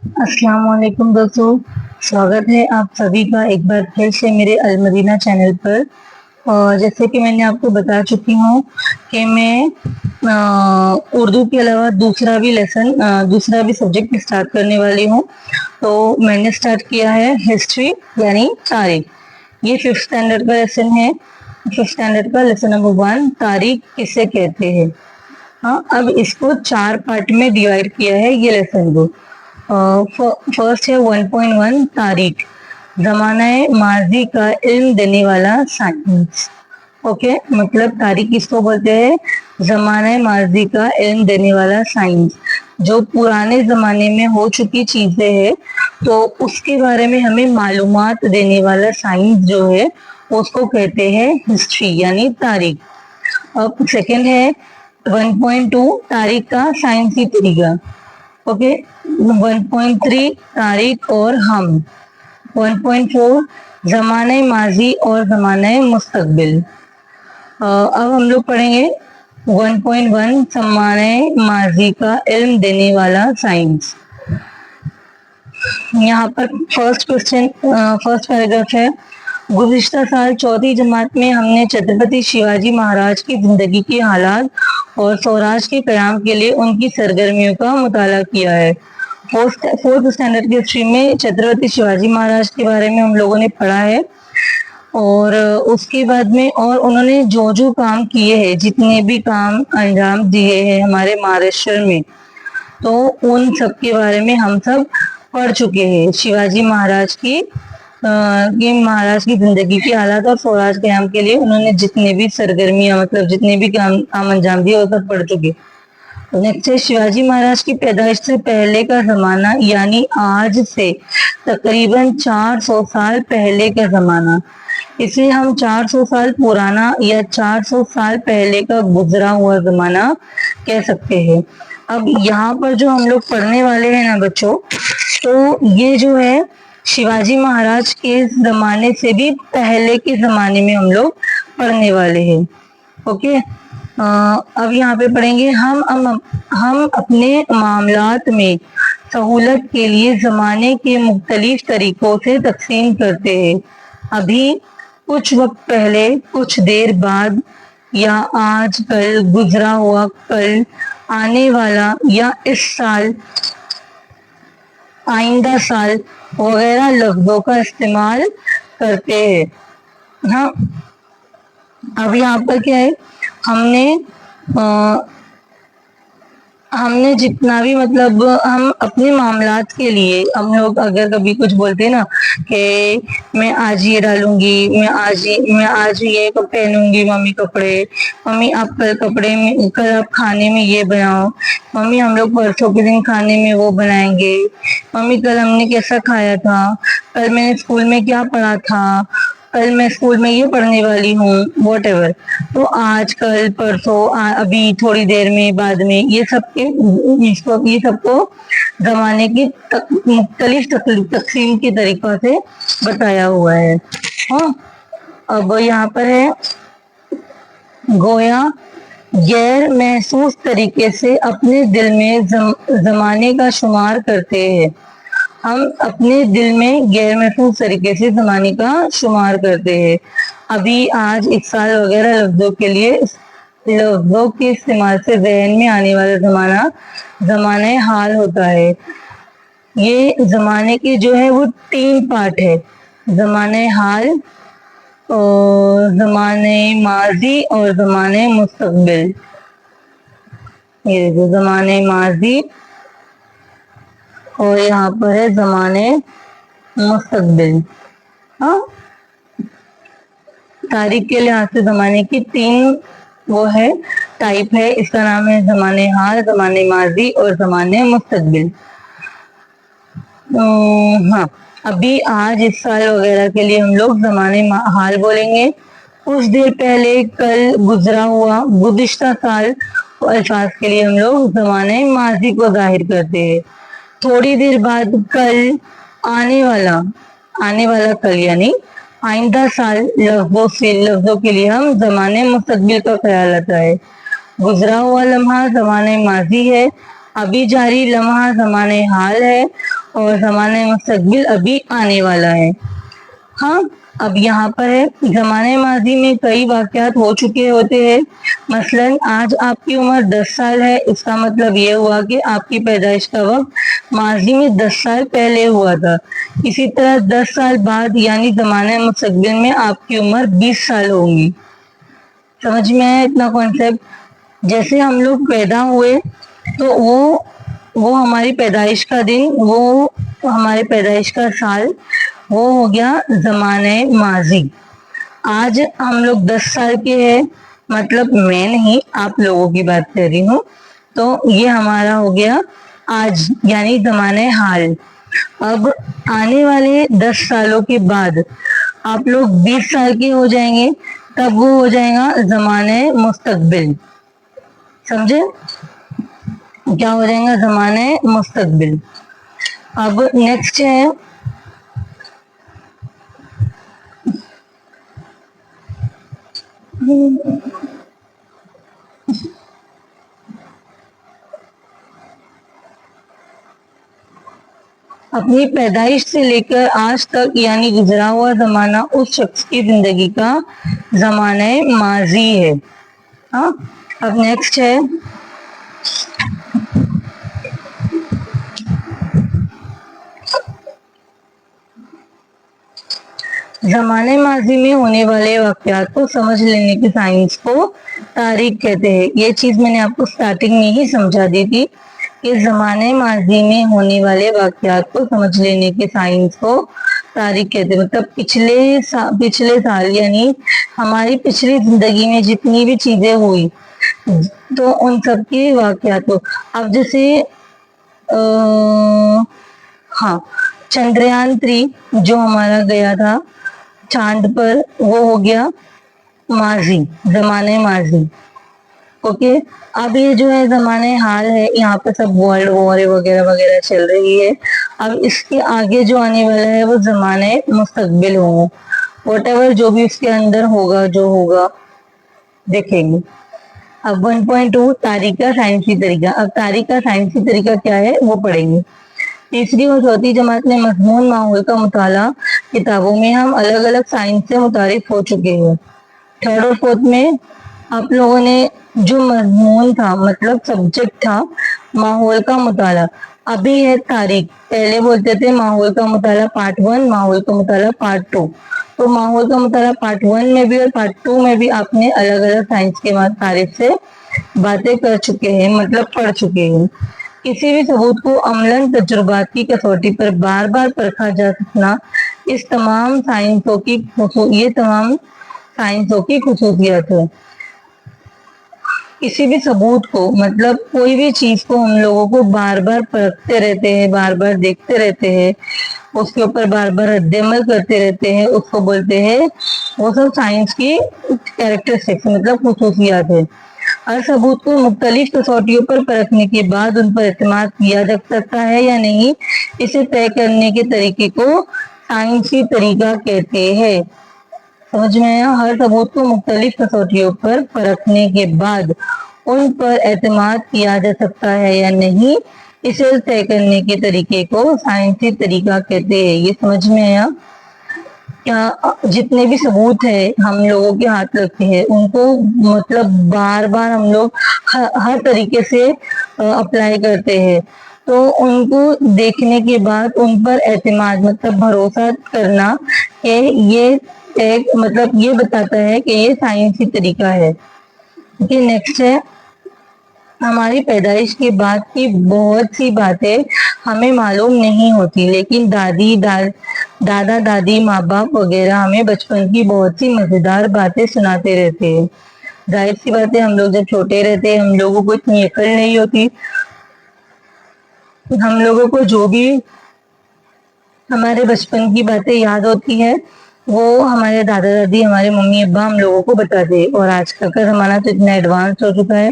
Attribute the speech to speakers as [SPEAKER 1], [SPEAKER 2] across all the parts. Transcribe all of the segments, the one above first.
[SPEAKER 1] अस्सलाम वालेकुम दोस्तों, स्वागत है आप सभी का एक बार फिर से मेरे अलमदीना चैनल पर। और जैसे कि मैंने आपको बता चुकी हूँ कि मैं उर्दू के अलावा दूसरा भी सब्जेक्ट स्टार्ट करने वाली हूँ। तो मैंने स्टार्ट किया है हिस्ट्री यानी तारीख। ये 5th स्टैंडर्ड का लेसन है। 5th स्टैंडर्ड का लेसन नंबर 1, तारीख किसे कहते हैं। हाँ, अब इसको 4 पार्ट में डिवाइड किया है ये लेसन को। फर्स्ट है 1.1 तारीख, जमाना माजी का इल्म देने वाला साइंस। ओके, मतलब तारीख किसको बोलते हैं? जमाना माजी का इल्म देने वाला साइंस। जो पुराने जमाने में हो चुकी चीजें हैं तो उसके बारे में हमें मालूमात देने वाला साइंस जो है उसको कहते हैं हिस्ट्री यानी तारीख। अब सेकंड है 1.2 तारीख का साइंसी तरीका। ओके, 1.3 तारीख और हम। 1.4 जमाने माजी और जमाने मुस्तकबिल। अब हम लोग पढ़ेंगे 1.1 जमाने माजी का इल्म देने वाला साइंस। यहाँ पर फर्स्ट पैराग्राफ है। गुज़िश्ता साल 4वीं जमात में हमने छत्रपति शिवाजी महाराज की जिंदगी के हालात और स्वराज के कयाम के लिए उनकी सरगर्मियों का मुताला किया है। 4th स्टैंडर्ड की हिस्ट्री में छत्रपति शिवाजी महाराज के बारे में हम लोगों ने पढ़ा है। और उसके बाद में और उन्होंने जो जो काम किए हैं, जितने भी काम अंजाम दिए हैं हमारे महाराष्ट्र में, तो उन सब के बारे में हम सब पढ़ चुके हैं। शिवाजी महाराज की जिंदगी के हालात और स्वराज कयाम के लिए उन्होंने जितने भी सरगर्मियां मतलब जितने भी काम अंजाम दिए वो सब पढ़ चुके। नेक्स्ट है शिवाजी महाराज की पैदाइश से पहले का जमाना यानी आज से तकरीबन 400 साल पहले का जमाना। इसे हम 400 साल पुराना या 400 साल पहले का गुजरा हुआ जमाना कह सकते हैं। अब यहाँ पर जो हम लोग पढ़ने वाले हैं ना बच्चों, तो ये जो है शिवाजी महाराज के जमाने से भी पहले के जमाने में हम लोग पढ़ने वाले हैं। ओके, अब यहाँ पे पढ़ेंगे हम अपने मामलात में सहूलत के लिए जमाने के मुख्तलिफ तरीकों से तकसीम करते हैं। अभी, कुछ वक्त पहले, कुछ देर बाद, या आज, कल, गुजरा हुआ, कल, आने वाला, या इस साल, आइंदा साल वगैरह लफ्जों का इस्तेमाल करते हैं। हाँ, अब यहाँ पर क्या है, हमने जितना भी मतलब हम अपने मामलात के लिए हम लोग अगर कभी कुछ बोलते हैं ना कि मैं आज ये डालूंगी, मैं आज ये पहनूंगी मम्मी कपड़े, मम्मी आप कल आप खाने में ये बनाओ, मम्मी हम लोग परसों के दिन खाने में वो बनाएंगे, मम्मी कल हमने कैसा खाया था, कल मैंने स्कूल में क्या पढ़ा था, कल मैं स्कूल में ये पढ़ने वाली हूँ, वॉट एवर। तो आज, कल, परसों, अभी, थोड़ी देर में, बाद में, ये सबको जमाने की मुख्तलिफ तकसीम के तरीकों से बताया हुआ है। हाँ, अब यहाँ पर है गोया गैर महसूस तरीके से अपने दिल में जमाने का शुमार करते हैं। हम अपने दिल में गैर महसूस तरीके से जमाने का शुमार करते हैं। अभी, आज, इस साल वगैरह लफ्जों के इस्तेमाल से जहन में आने वाला जमाने हाल होता है। ये जमाने के जो है वो 3 पार्ट है, जमाने हाल और जमाने माजी और जमाने मुस्तकबिल। ये देखो, जमाने माजी और यहाँ पर है जमाने मुस्तकबिल। हाँ, तारीख के लिहाज से जमाने की 3 वो है टाइप है। इसका नाम है जमाने हाल, जमाने माजी और जमाने मुस्तकबिल। हाँ, अभी, आज, इस साल वगैरह के लिए हम लोग जमाने हाल बोलेंगे। कुछ देर पहले, कल, गुजरा हुआ, गुज़िश्ता साल अल्फाज के लिए हम लोग जमाने माजी को जाहिर करते हैं। थोड़ी देर बाद, कल, आने वाला कल यानी आइंदा साल लफ्जों के लिए हम जमाने मुस्तकबिल का ख्याल आता है। गुजरा हुआ लम्हा जमाने माजी है, अभी जारी लम्हा जमाने हाल है اور زمانہ مستقبل ابھی آنے والا ہے. ہاں اب یہاں پر ہے زمانے ماضی میں کئی واقعات ہو چکے ہوتے ہیں. مثلاً آج آپ کی عمر 10 سال ہے، اس کا مطلب یہ ہوا کہ آپ کی پیدائش کا وقت ماضی میں 10 سال پہلے ہوا تھا. اسی طرح 10 سال بعد یعنی زمانے مستقبل میں آپ کی عمر 20 سال ہوگی. سمجھ میں آیا اتنا کانسیپٹ؟ جیسے ہم لوگ پیدا ہوئے تو وہ ہماری پیدائش کا دن، وہ ہمارے پیدائش کا سال، وہ ہو گیا زمانہ ماضی. آج ہم لوگ 10 سال کے ہیں، مطلب میں نہیں آپ لوگوں کی بات کر رہی ہوں، تو یہ ہمارا ہو گیا آج یعنی زمانہ حال. اب آنے والے 10 سالوں کے بعد آپ لوگ 20 سال کے ہو جائیں گے، تب وہ ہو جائے گا زمانہ مستقبل. سمجھے؟ کیا ہو جائے گا؟ زمانہ مستقبل. اب نیکسٹ ہے اپنی پیدائش سے لے کر آج تک یعنی گزرا ہوا زمانہ اس شخص کی زندگی کا زمانہ ماضی ہے. ہاں اب نیکسٹ ہے زمانے ماضی میں ہونے والے واقعات کو سمجھ لینے کی سائنس کو تاریخ کہتے ہیں. یہ چیز میں نے آپ کو سٹارٹنگ میں ہی سمجھا دی تھی کہ زمانے ماضی میں ہونے والے واقعات کو سمجھ لینے کی سائنس کو تاریخ کہتے ہیں. مطلب پچھلے سال یعنی ہماری پچھلی زندگی میں جتنی بھی چیزیں ہوئی تو ان سب کے واقعات کو. اب جیسے ہاں چندریان 3 جو ہمارا گیا تھا چاند پر، وہ ہو گیا ماضی، زمانے ماضی. اوکے اب یہ جو ہے زمانے حال ہے، یہاں پہ سب ورلڈ وار وغیرہ وغیرہ چل رہی ہے. اب اس کے آگے جو آنے والا ہے وہ زمانے مستقبل ہوں، واٹ ایور جو بھی اس کے اندر ہوگا، جو ہوگا دیکھیں گے. اب 1.2 تاریخ کا سائنسی طریقہ. اب تاریخ کا سائنسی طریقہ کیا ہے وہ پڑھیں گے. تیسری اور چوتھی جماعت میں مضمون ماحول کا مطالعہ کتابوں میں ہم الگ الگ سائنس سے متعارف ہو چکے ہیں. تھرڈ اور فورتھ میں آپ لوگوں نے جو مضمون تھا مطلب سبجیکٹ تھا ماحول کا مطالعہ، ابھی ہے تاریخ. پہلے بولتے تھے ماحول کا مطالعہ پارٹ 1، ماحول کا مطالعہ پارٹ 2. تو ماحول کا مطالعہ پارٹ 1 میں بھی اور پارٹ 2 میں بھی آپ نے الگ الگ سائنس کے تعریف سے باتیں کر چکے ہیں، مطلب پڑھ چکے ہیں. کسی بھی ثبوت کو عملاً تجربات کی کسوٹی پر بار بار پرکھا جا سکنا یہ تمام سائنسوں کی خصوصیت ہے. کسی بھی ثبوت کو مطلب کوئی بھی چیز کو ہم لوگوں کو بار بار پرکھتے رہتے ہیں، بار بار دیکھتے رہتے ہیں، اس کے اوپر بار بار رد عمل کرتے رہتے ہیں، اس کو بولتے ہیں، وہ سب سائنس کی کیریکٹرسٹکس مطلب خصوصیات ہے. ہر ثبوت کو مختلف کسوٹیوں پر پرکھنے کے بعد ان پر اعتماد کیا جا سکتا ہے یا نہیں، اسے طے کرنے کے طریقے کو سائنسی طریقہ کہتے ہیں. سمجھ میں آیا؟ ہر ثبوت کو مختلف کسوٹیوں پر پرکھنے کے بعد ان پر اعتماد کیا جا سکتا ہے یا نہیں، اسے طے کرنے کے طریقے کو سائنسی طریقہ کہتے ہیں. یہ سمجھ میں آیا؟ کیا جتنے بھی ثبوت ہے ہم لوگوں کے ہاتھ رکھتے ہیں ان کو مطلب بار بار ہم لوگ ہر طریقے سے اپلائی کرتے ہیں، تو ان کو دیکھنے کے بعد ان پر اعتماد مطلب بھروسہ کرنا کہ یہ مطلب یہ بتاتا ہے کہ یہ سائنسی طریقہ ہے. نیکسٹ ہے ہماری پیدائش کے بعد کی بہت سی باتیں ہمیں معلوم نہیں ہوتی، لیکن دادا دادی ماں باپ وغیرہ ہمیں بچپن کی بہت سی مزیدار باتیں سناتے رہتے ہیں. ظاہر سی بات ہے ہم لوگ جب چھوٹے رہتے ہیں ہم لوگوں کو اتنی عقل نہیں ہوتی، ہم لوگوں کو جو بھی ہمارے بچپن کی باتیں یاد ہوتی ہیں وہ ہمارے دادا دادی ہمارے ممی ابا ہم لوگوں کو بتاتے ہیں. اور آج کل کا زمانہ تو اتنا ایڈوانس ہو چکا ہے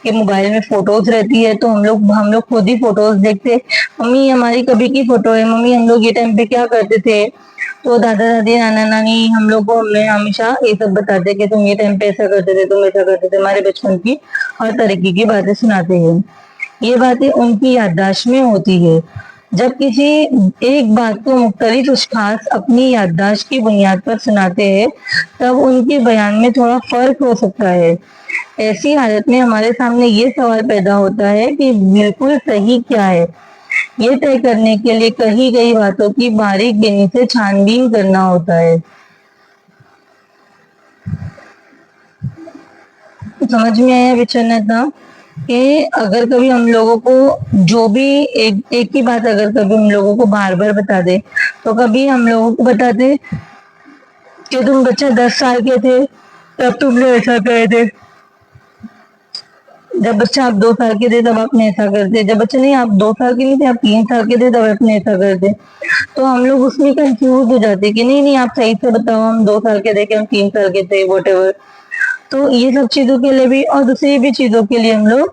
[SPEAKER 1] کہ موبائل میں فوٹوز رہتی ہے تو ہم لوگ خود ہی فوٹوز دیکھتے، ممی ہماری کبھی کی فوٹو ہے، ممی ہم لوگ یہ ٹائم پہ کیا کرتے تھے. تو دادا دادی نانا نانی ہم لوگ کو ہمیں ہمیشہ یہ سب بتاتے کہ تم یہ ٹائم پہ ایسا کرتے تھے، تم ایسا کرتے تھے، ہمارے بچپن کی ہر طریقے کی باتیں سناتے ہیں. یہ باتیں ان کی یادداشت میں ہوتی ہے جب کسی ایک بات کو مختلف اشخاص اپنی یادداشت کی بنیاد پر سناتے ہیں تب ان کے بیان میں تھوڑا فرق ہو سکتا ہے۔ ایسی حالت میں ہمارے سامنے یہ سوال پیدا ہوتا ہے کہ بالکل صحیح کیا ہے۔ یہ طے کرنے کے لیے کہی گئی باتوں کی باریک بینی سے چھان بین کرنا ہوتا ہے۔ سمجھ میں آیا بچنا تھا کہ اگر کبھی ہم لوگوں کو جو بھی ایک ہی بات اگر کبھی ہم لوگوں کو بار بار بتا دے تو کبھی ہم لوگوں کو بتاتے کہ تم بچہ 10 سال کے تھے تب تم نے ایسا کہے تھے، جب بچہ آپ 2 سال کے تھے تب آپ نے ایسا کرتے، جب بچہ نہیں آپ 2 سال کے نہیں تھے آپ 3 سال کے تھے تب آپ نے ایسا کرتے، تو ہم لوگ اس میں کنفیوز ہو جاتے کہ نہیں آپ صحیح سے بتاؤ، ہم 2 سال کے تھے کہ ہم 3 سال کے تھے، واٹ ایور۔ تو یہ سب چیزوں کے لیے بھی اور دوسری بھی چیزوں کے لیے ہم لوگ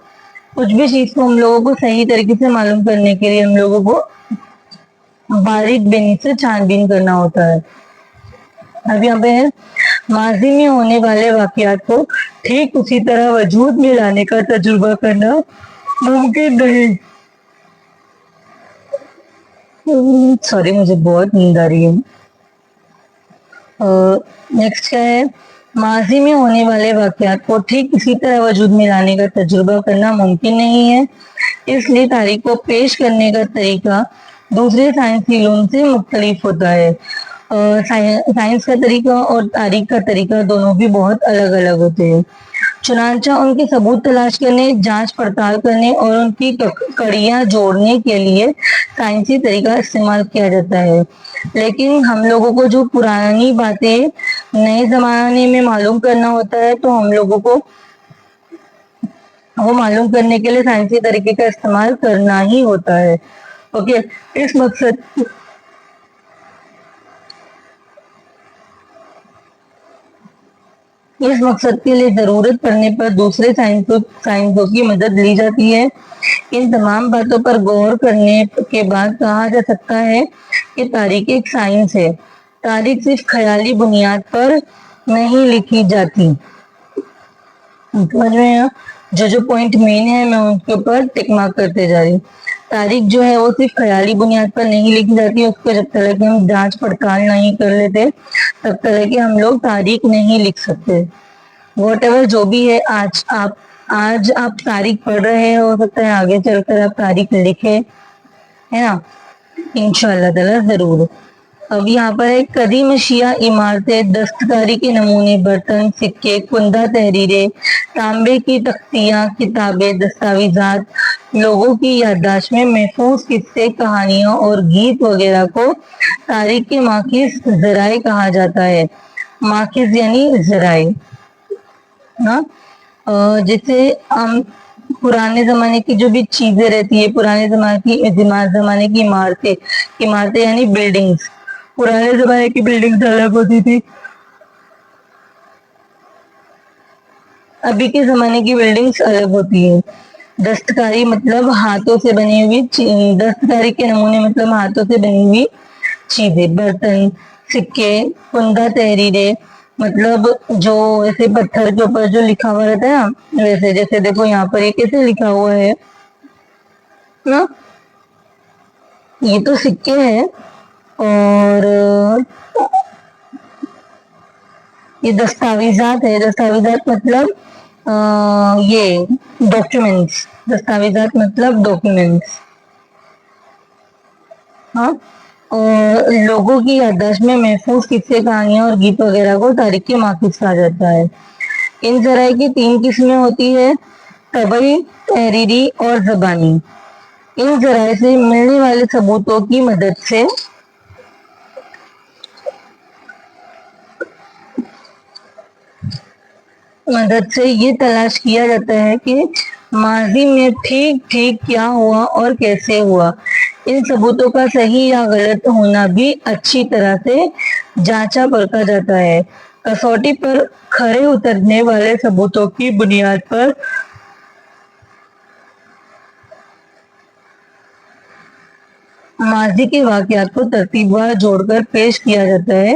[SPEAKER 1] کچھ بھی چیز کو ہم لوگوں کو صحیح طریقے سے معلوم کرنے کے لیے ہم لوگوں کو باریک بینی سے چھان بین کرنا ہوتا ہے۔ اب یہاں پہ ہے ماضی میں ہونے والے واقعات کو ٹھیک اسی طرح وجود میں لانے کا تجربہ کرنا ممکن نہیں۔ سوری مجھے بہت نیند آ رہی ہے۔ نیکسٹ کیا ہے، ماضی میں ہونے والے واقعات کو ٹھیک اسی طرح وجود میں لانے کا تجربہ کرنا ممکن نہیں ہے، اس لیے تاریخ کو پیش کرنے کا طریقہ دوسرے سائنسی علوم سے مختلف ہوتا ہے۔ سائنس کا طریقہ اور تاریخ کا طریقہ دونوں بھی بہت الگ الگ ہوتے ہیں، چنانچہ ان کے ثبوت تلاش کرنے، جانچ پڑتال کرنے اور ان کی کڑیاں جوڑنے کے لیے سائنسی طریقہ استعمال کیا جاتا ہے۔ لیکن ہم لوگوں کو جو پرانی باتیں نئے زمانے میں معلوم کرنا ہوتا ہے تو ہم لوگوں کو وہ معلوم کرنے کے لیے سائنسی طریقے کا استعمال کرنا ہی ہوتا ہے۔ اوکے، اس مقصد کے لیے ضرورت پڑنے پر دوسرے سائنسوں کی مدد لی جاتی ہے۔ ان تمام باتوں پر غور کرنے کے بعد کہا جا سکتا ہے کہ تاریخ ایک سائنس ہے۔ تاریخ صرف خیالی بنیاد پر نہیں لکھی جاتی۔ سمجھ میں جو پوائنٹ مین ہے میں ان کے اوپر ٹک مارک کرتے جا رہی ہوں۔ تاریخ جو ہے وہ صرف خیالی بنیاد پر نہیں لکھی جاتی، اس کو جب تک کہ ہم جانچ پڑتال نہیں کر لیتے تب تک کہ ہم لوگ تاریخ نہیں لکھ سکتے۔ واٹ ایور جو بھی ہے، آج آپ تاریخ پڑھ رہے ہیں، ہو سکتا ہے آگے چل کر آپ تاریخ لکھے، ہے نا، انشاءاللہ تعالی ضرور۔ اب یہاں پر ہے قدیم اشیاء، عمارتیں، دستکاری کے نمونے، برتن، سکے، کندہ تحریریں، تانبے کی تختیاں، کتابیں، دستاویزات، لوگوں کی یادداشت میں محفوظ قصے، کہانیاں اور گیت وغیرہ کو تاریخ کے ماخذ ذرائع کہا جاتا ہے۔ ماخذ یعنی ذرائع، جیسے ہم پرانے زمانے کی جو بھی چیزیں رہتی ہے، پرانے زمانے کی عمارتیں یعنی بلڈنگز، پرانے زمانے کی بلڈنگز الگ ہوتی تھی، ابھی کے زمانے کی بلڈنگز الگ ہوتی ہیں۔ دستکاری مطلب ہاتھوں سے بنی ہوئی، دستکاری کے نمونے مطلب ہاتھوں سے بنی ہوئی چیزیں، برتن، سکے، کندہ تحریریں مطلب جو ایسے پتھر کے اوپر جو لکھا ہوا رہتا ہے نا، ویسے جیسے دیکھو یہاں پر یہ کیسے لکھا ہوا ہے نا، یہ تو سکے ہیں، اور یہ دستاویزات ہے۔ دستاویزات مطلب یہ ڈاکیومنٹس، دستاویزات مطلب ڈاکیومنٹس، ہاں، اور لوگوں کی یادداشت میں محفوظ قصے، کہانیاں اور گیت وغیرہ کو تاریخ کے ماخذ کہا جاتا ہے۔ ان ذرائع کی 3 قسمیں ہوتی ہے، طبعی، تحریری اور زبانی۔ ان ذرائع سے ملنے والے ثبوتوں کی مدد سے یہ تلاش کیا جاتا ہے کہ ماضی میں ٹھیک کیا ہوا اور کیسے ہوا۔ ان ثبوتوں کا صحیح یا غلط ہونا بھی اچھی طرح سے جانچا پرکھا جاتا ہے۔ کسوٹی پر کھرے اترنے والے ثبوتوں کی بنیاد پر ماضی کے واقعات کو ترتیب وار جوڑ کر پیش کیا جاتا ہے،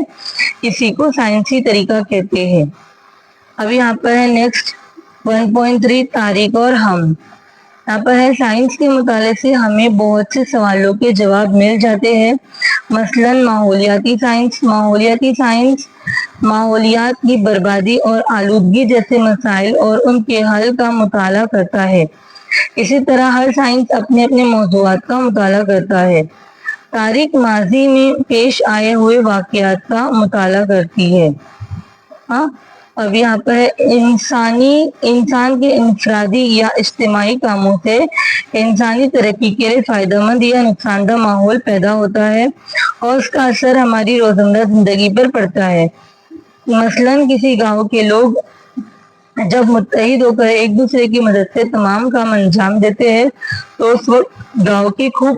[SPEAKER 1] اسی کو سائنسی طریقہ کہتے ہیں۔ اب یہاں پر ہے نیکسٹ 1.3 تاریخ اور ہم۔ यहाँ पर है साइंस के मुताले से हमें बहुत से सवालों के जवाब मिल जाते हैं। मसलन माहौलियाती साइंस माहौलियात की बर्बादी और आलूदगी जैसे मसाइल और उनके हल का मुताला करता है। इसी तरह हर साइंस अपने अपने मौज़ूआत का मुताला करता है। तारीख माजी में पेश आए हुए वाक़यात का मुताला करती है। हाँ, अब यहाँ पर इंसान के इंफरादी या इज्तिमाई कामों से इंसानी तरक्की के लिए फायदेमंद या नुकसानदा माहौल पैदा होता है और उसका असर हमारी रोजमर्रा जिंदगी पर पड़ता है। मसलन किसी गांव के लोग जब मुत्तहिद होकर एक दूसरे की मदद से तमाम काम अंजाम देते हैं तो उस वक्त गांव खूब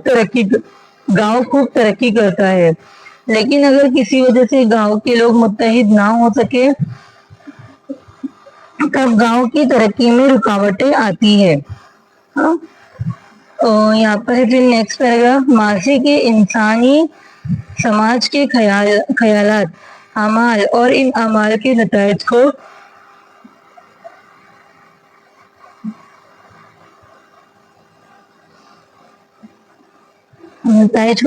[SPEAKER 1] तरक्की करता है। लेकिन अगर किसी वजह से गांव के लोग मुत्तहिद ना हो सके तब गांव की तरक्की में रुकावटें आती है। यहाँ पर फिर नेक्स्ट पैराग्राफ, माजी के इंसानी समाज के ख्यालात, अमाल और इन अमाल के नताइज को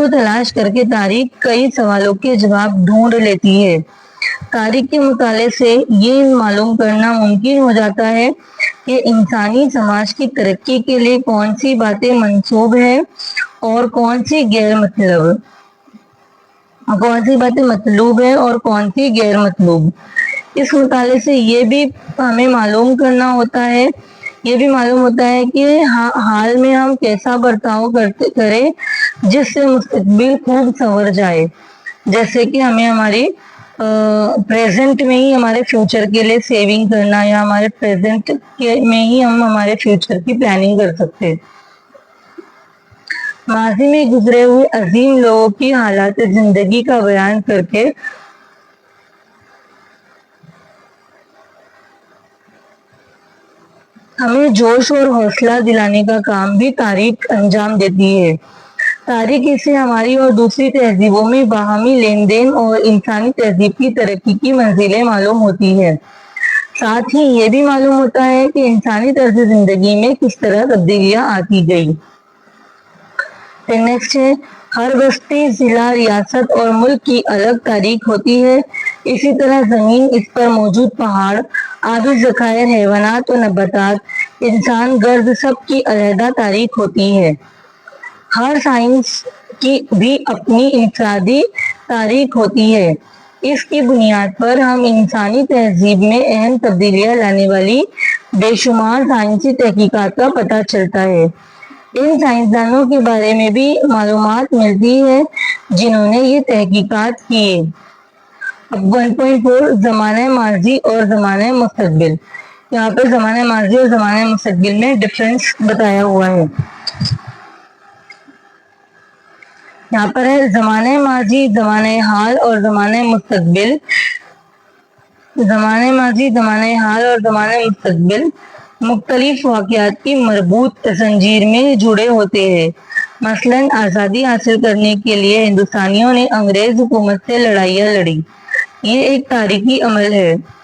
[SPEAKER 1] तलाश करके तारीख कई सवालों के जवाब ढूंढ लेती है। तारीख के मुताले से ये मालूम करना मुमकिन हो जाता है कि इंसानी समाज की तरक्की के लिए कौन सी बातें मंसूब है और कौन सी बातें मतलूब है और कौन सी गैर मतलूब। इस मुताले से ये भी हमें मालूम होता है कि हाल में हम कैसा बर्ताव करें जिससे मुस्तकबिल खूब संवर जाए। जैसे कि हमें हमारी प्रेजेंट में ही हमारे फ्यूचर के लिए सेविंग करना या हमारे प्रेजेंट में ही हम हमारे फ्यूचर की प्लानिंग कर सकते हैं। माजी में गुजरे हुए अजीम लोगों की हालात जिंदगी का बयान करके हमें जोश और हौसला दिलाने का काम भी तारीख अंजाम देती है। तारीख इससे हमारी और दूसरी तहजीबों में बाहमी लेन देन और इंसानी तहजीब की तरक्की की मंजिलें मालूम होती है। साथ ही ये भी मालूम होता है कि इंसानी तर्ज जिंदगी में किस तरह तब्दीलियां आती गई। नेक्स्ट है, हर बस्ती, जिला, रियासत और मुल्क की अलग तारीख होती है। इसी तरह जमीन, इस पर मौजूद पहाड़, आबी ज़खायर, हैवानात और नबातात, इंसान, गर्द सब की अलहदा तारीख होती है। हर साइंस की भी अपनी इंफरादी तारीख होती है। इसकी बुनियाद पर हम इंसानी तहजीब में अहम तब्दीलियां लाने वाली बेशुमार साइंसी तहकीकात का पता चलता है। इन साइंसदानों के बारे में भी मालूमात मिलती है जिन्होंने ये तहकीकात किए। अब 1.4 ज़माने माजी और ज़माने मुस्तकबिल। यहाँ पर ज़माने माजी और ज़माने मुस्तकबिल में डिफरेंस बताया हुआ है। यहाँ पर है ज़माने माजी, ज़माने हाल और ज़माने मुस्तकबिल। ज़माने माजी, ज़माने हाल और ज़माने मुस्तकबिल मुख्तलिफ वाक़यात की मरबूत जंजीर में जुड़े होते हैं। मसलन आज़ादी हासिल करने के लिए हिंदुस्तानियों ने अंग्रेज हुकूमत से लड़ाइयाँ लड़ी। ये एक तारीखी अमल है।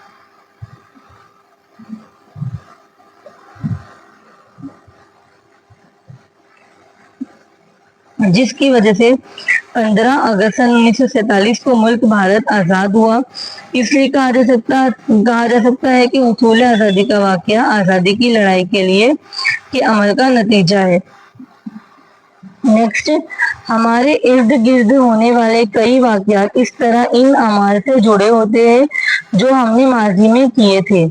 [SPEAKER 1] जिसकी वजह से 15 अगस्त 1947 को मुल्क भारत आज़ाद हुआ। इसलिए कहा जा सकता है कि उसूल आज़ादी का वाक़या आज़ादी की लड़ाई के लिए के अमल का नतीजा है। नेक्स्ट, हमारे इर्द गिर्द होने वाले कई वाक़यात इस तरह इन अमाल से जुड़े होते हैं जो हमने माजी में किए थे।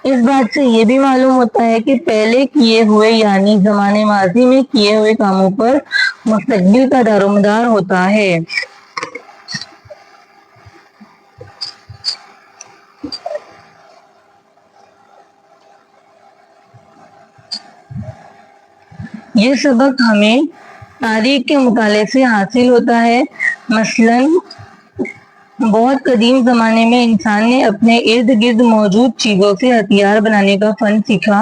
[SPEAKER 1] इस बात से ये भी मालूम होता है कि पहले किए हुए यानी ज़माने माजी में किए हुए कामों पर मुस्तकबिल का दारोमदार होता है। ये सबक हमें तारीख के मुताले से हासिल होता है। मसलन बहुत कदीम ज़माने में इंसान ने अपने इर्द गिर्द मौजूद चीज़ों से हथियार बनाने का फन सीखा,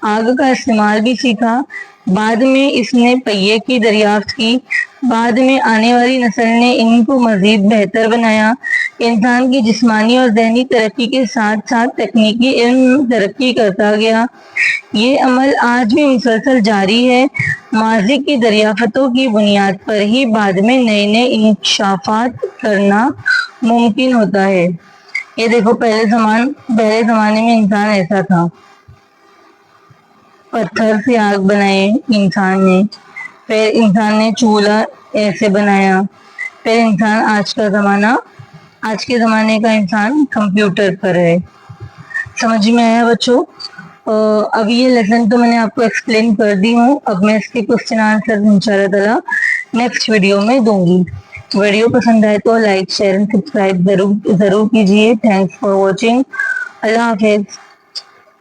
[SPEAKER 1] आग का इस्तेमाल भी सीखा। बाद में इसने पहिए की दरियाफ्त की, बाद में आने वाली नस्ल ने इनको मजीद बेहतर बनाया। इंसान की जिस्मानी और ज़हनी तरक्की के साथ साथ तकनीकी इल्म तरक्की करता गया। ये अमल आज भी मुसलसल जारी है। माजी की दरियाफ़तों की बुनियाद पर ही बाद में नए नए इंकशाफात करना मुमकिन होता है। ये देखो, पहले ज़माने में इंसान ऐसा था, पत्थर से आग बनाए इंसान ने, फिर इंसान ने चूल्हा ऐसे बनाया, फिर इंसान आज के ज़माने का इंसान कंप्यूटर पर है। समझ में आया बच्चों? अब ये लेसन तो मैंने आपको एक्सप्लेन कर दी हूँ। अब मैं इसके क्वेश्चन आंसर इंशाल्लाह ताला नेक्स्ट वीडियो में दूंगी। वीडियो पसंद आए तो लाइक शेयर एंड सब्सक्राइब जरूर कीजिए। Thanks for watching. Allah Hafiz.